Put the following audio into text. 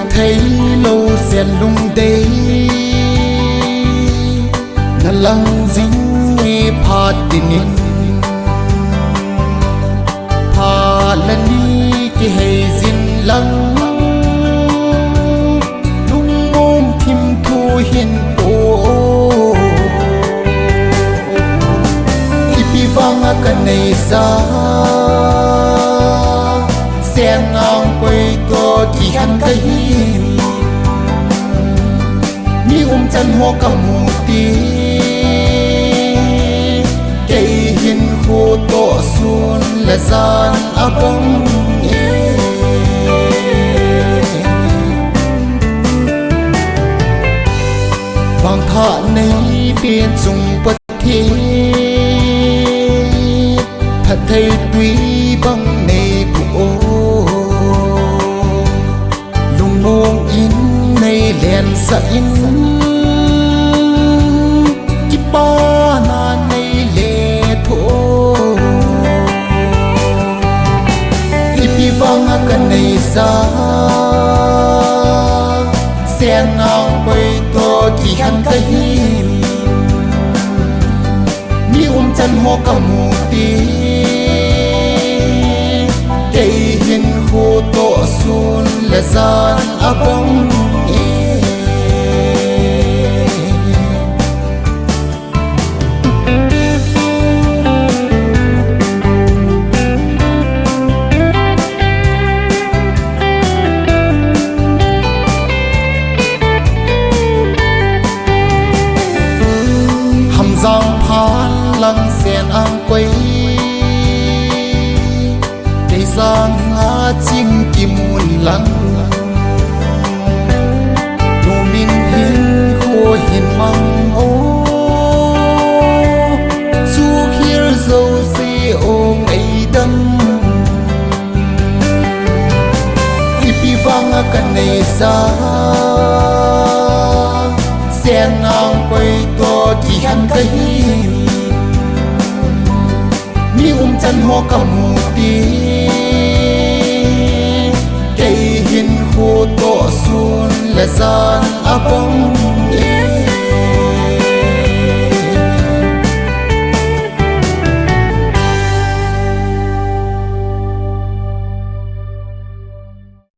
thấy lâu xen lung đây là lăng dính nghe phá tình phá lần đi cái hay dính lăng đúng ôm phim thu hiền ô ipi vang cái này ra sen ngang quay to thì hắn thấy mi chân hoa cầm mù tí cây hiền khô to xuân là gian áp bóng vàng thọ này biên dùng bất thi thật thầy tuy bằng này bộ lùng mông in này liền sa in ki pa na này lệ thô ipi vang cái này ra sen ngang quay to thì hắn thấy mi chân hoa cầm mù tí cây hiền khô to xuân là gian áp bóng giang phan lăng sen ang quay cây giang ngã chim kim muôn lăng nô min hiền khô hiền măng ô su hier dâu xe ô ngày đâm ipi vang cái này ra sen ngang quay to thì hắn thấy mi chân hoa cầm mù tí cây hiền khô to xuân là gian áp bóng